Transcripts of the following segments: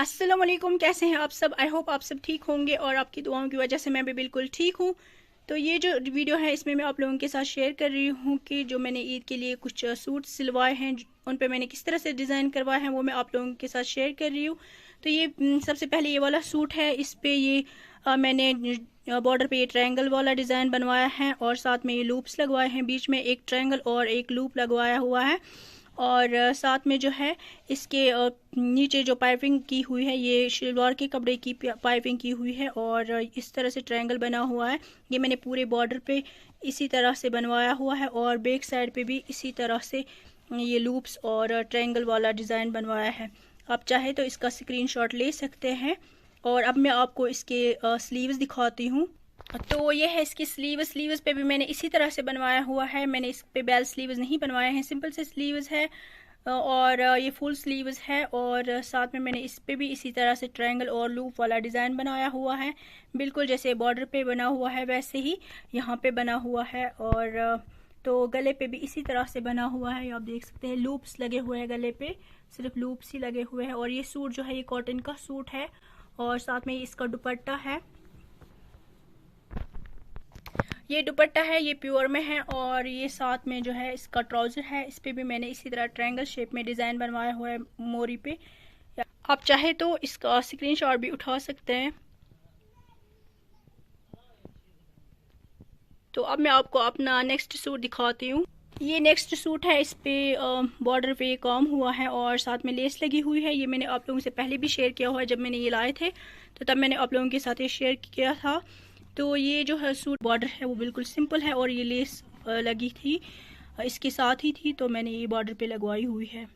अस्सलाम वालेकुम, कैसे हैं आप सब। आई होप आप सब ठीक होंगे और आपकी दुआओं की वजह से मैं भी बिल्कुल ठीक हूँ। तो ये जो वीडियो है इसमें मैं आप लोगों के साथ शेयर कर रही हूँ कि जो मैंने ईद के लिए कुछ सूट सिलवाए हैं, उन पे मैंने किस तरह से डिज़ाइन करवाए हैं वो मैं आप लोगों के साथ शेयर कर रही हूँ। तो ये सबसे पहले ये वाला सूट है। इस पर ये मैंने बॉर्डर पे ये ट्रायंगल वाला डिज़ाइन बनवाया है और साथ में ये लूप्स लगवाए हैं, बीच में एक ट्रायंगल और एक लूप लगवाया हुआ है। और साथ में जो है इसके नीचे जो पाइपिंग की हुई है ये शलवार के कपड़े की पाइपिंग की हुई है और इस तरह से ट्रायंगल बना हुआ है। ये मैंने पूरे बॉर्डर पे इसी तरह से बनवाया हुआ है और बैक साइड पे भी इसी तरह से ये लूप्स और ट्रायंगल वाला डिज़ाइन बनवाया है। आप चाहे तो इसका स्क्रीनशॉट ले सकते हैं। और अब मैं आपको इसके स्लीव्स दिखाती हूँ। तो ये है इसकी स्लीव्स पे भी मैंने इसी तरह से बनवाया हुआ है। मैंने इस पे बेल स्लीव्स नहीं बनवाए हैं, सिंपल से स्लीव्स है और ये फुल स्लीव्स है। और साथ में मैंने इस पे भी इसी तरह से ट्रायंगल और लूप वाला डिज़ाइन बनाया हुआ है, बिल्कुल जैसे बॉर्डर पे बना हुआ है वैसे ही यहाँ पे बना हुआ है। और तो गले पे भी इसी तरह से बना हुआ है, आप देख सकते हैं लूप्स लगे हुए हैं गले पे, सिर्फ लूप्स ही लगे हुए हैं। और ये सूट जो है ये कॉटन का सूट है और साथ में इसका दुपट्टा है, ये दुपट्टा है ये प्योर में है। और ये साथ में जो है इसका ट्राउजर है, इस पे भी मैंने इसी तरह ट्रायंगल शेप में डिज़ाइन बनवाया हुआ है मोरी पे। आप चाहे तो इसका स्क्रीनशॉट भी उठा सकते हैं। तो अब मैं आपको अपना नेक्स्ट सूट दिखाती हूँ। ये नेक्स्ट सूट है, इस पे बॉर्डर पे काम हुआ है और साथ में लेस लगी हुई है। ये मैंने आप लोगों से पहले भी शेयर किया हुआ है, जब मैंने ये लाए थे तो तब मैंने आप लोगों के साथ ये शेयर किया था। तो ये जो है सूट बॉर्डर है वो बिल्कुल सिंपल है और ये लेस लगी थी इसके साथ ही थी, तो मैंने ये बॉर्डर पे लगवाई हुई है।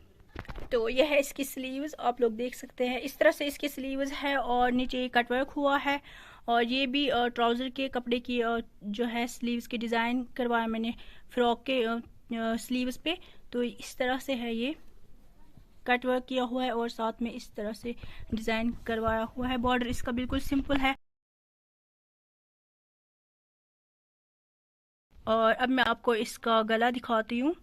तो ये है इसकी स्लीव्स, आप लोग देख सकते हैं इस तरह से इसकी स्लीव्स है और नीचे ये कटवर्क हुआ है। और ये भी ट्राउज़र के कपड़े की जो है स्लीव्स के डिज़ाइन करवाया मैंने फ्रॉक के स्लीव्स पे। तो इस तरह से है, ये कटवर्क किया हुआ है और साथ में इस तरह से डिज़ाइन करवाया हुआ है। बॉर्डर इसका बिल्कुल सिंपल है। और अब मैं आपको इसका गला दिखाती हूँ।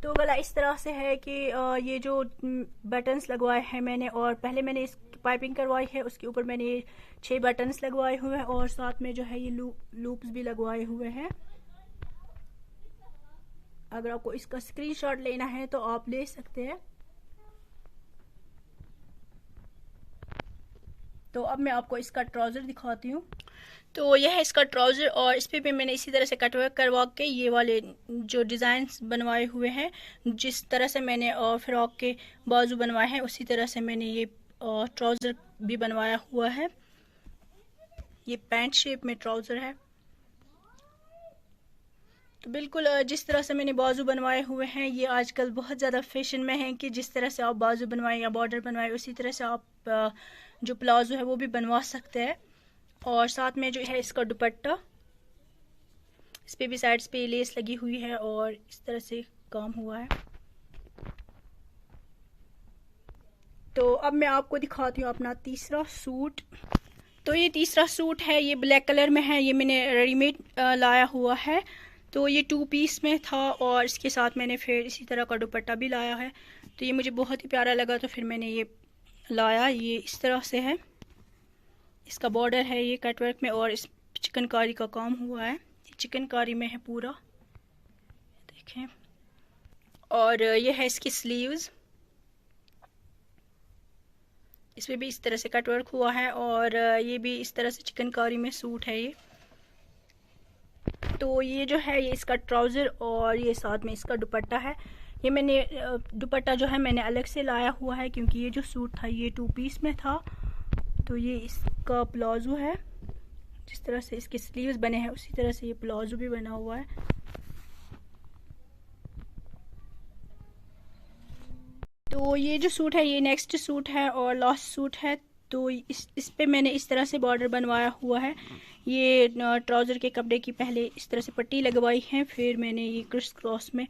तो गला इस तरह से है कि ये जो बटन्स लगवाए हैं मैंने, और पहले मैंने इस पाइपिंग करवाई है, उसके ऊपर मैंने ये 6 बटन्स लगवाए हुए हैं और साथ में जो है ये लूप्स भी लगवाए हुए हैं। अगर आपको इसका स्क्रीनशॉट लेना है तो आप ले सकते हैं। तो अब मैं आपको इसका ट्राउज़र दिखाती हूँ। तो यह है इसका ट्राउज़र और इस पे भी मैंने इसी तरह से कटवर्क करवा के ये वाले जो डिज़ाइंस बनवाए हुए हैं, जिस तरह से मैंने फ्रॉक के बाजू बनवाए हैं उसी तरह से मैंने ये ट्राउज़र भी बनवाया हुआ है। ये पैंट शेप में ट्राउज़र है। तो बिल्कुल जिस तरह से मैंने बाजू बनवाए हुए हैं, ये आजकल बहुत ज़्यादा फैशन में है कि जिस तरह से आप बाजू बनवाएं या बॉर्डर बनवाएं उसी तरह से आप जो प्लाजो है वो भी बनवा सकते हैं। और साथ में जो है इसका दुपट्टा, इस पे भी साइड्स पे लेस लगी हुई है और इस तरह से काम हुआ है। तो अब मैं आपको दिखाती हूँ अपना तीसरा सूट। तो ये तीसरा सूट है, ये ब्लैक कलर में है, ये मैंने रेडीमेड लाया हुआ है। तो ये 2 पीस में था और इसके साथ मैंने फिर इसी तरह का दुपट्टा भी लाया है। तो ये मुझे बहुत ही प्यारा लगा तो फिर मैंने ये लाया। ये इस तरह से है, इसका बॉर्डर है ये कटवर्क में और इस चिकनकारी का काम हुआ है, चिकनकारी में है पूरा, देखें। और ये है इसकी स्लीव्स, इसमें भी इस तरह से कटवर्क हुआ है और ये भी इस तरह से चिकनकारी में सूट है ये। तो ये जो है ये इसका ट्राउज़र और ये साथ में इसका दुपट्टा है। ये मैंने दुपट्टा जो है मैंने अलग से लाया हुआ है क्योंकि ये जो सूट था ये 2 पीस में था। तो ये इसका प्लाजो है, जिस तरह से इसके स्लीव्स बने हैं उसी तरह से ये प्लाजो भी बना हुआ है। तो ये जो सूट है ये नेक्स्ट सूट है और लास्ट सूट है। तो इस पे मैंने इस तरह से बॉर्डर बनवाया हुआ है। ये ट्राउज़र के कपड़े की पहले इस तरह से पट्टी लगवाई है, फिर मैंने ये क्रिस क्रॉस में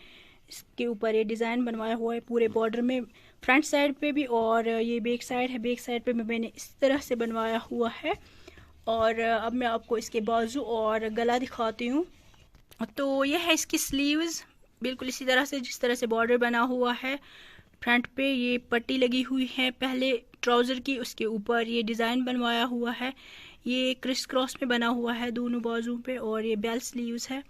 इसके ऊपर ये डिज़ाइन बनवाया हुआ है पूरे बॉर्डर में, फ्रंट साइड पे भी। और ये बैक साइड है, बैक साइड पे मैंने इस तरह से बनवाया हुआ है। और अब मैं आपको इसके बाजू और गला दिखाती हूँ। तो यह है इसकी स्लीव्स, बिल्कुल इसी तरह से जिस तरह से बॉर्डर बना हुआ है फ्रंट पे ये पट्टी लगी हुई है पहले ट्राउज़र की, उसके ऊपर ये डिज़ाइन बनवाया हुआ है। ये क्रिस क्रॉस में बना हुआ है दोनों बाजू पे, और ये बेल स्लीव्स है।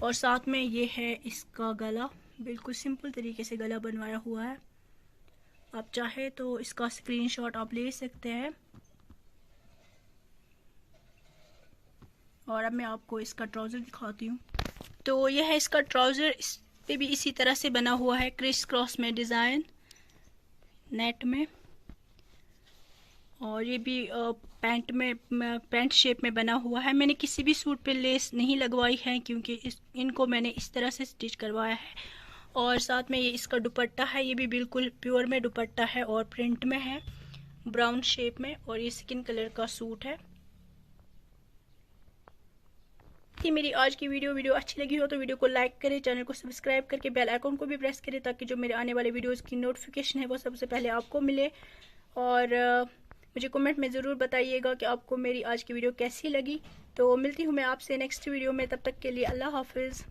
और साथ में ये है इसका गला, बिल्कुल सिंपल तरीके से गला बनवाया हुआ है। आप चाहे तो इसका स्क्रीनशॉट आप ले सकते हैं। और अब मैं आपको इसका ट्राउज़र दिखाती हूँ। तो यह है इसका ट्राउज़र, इस पे भी इसी तरह से बना हुआ है क्रिस क्रॉस में डिज़ाइन नेट में, और ये भी पैंट शेप में बना हुआ है। मैंने किसी भी सूट पे लेस नहीं लगवाई है क्योंकि इनको मैंने इस तरह से स्टिच करवाया है। और साथ में ये इसका दुपट्टा है, ये भी बिल्कुल प्योर में दुपट्टा है और प्रिंट में है, ब्राउन शेप में, और ये स्किन कलर का सूट है। कि मेरी आज की वीडियो अच्छी लगी हो तो वीडियो को लाइक करें, चैनल को सब्सक्राइब करके बेल आइकन को भी प्रेस करें ताकि जो मेरे आने वाले वीडियोस की नोटिफिकेशन है वो सबसे पहले आपको मिले। और मुझे कमेंट में ज़रूर बताइएगा कि आपको मेरी आज की वीडियो कैसी लगी। तो मिलती हूँ मैं आपसे नेक्स्ट वीडियो में, तब तक के लिए अल्लाह हाफिज़।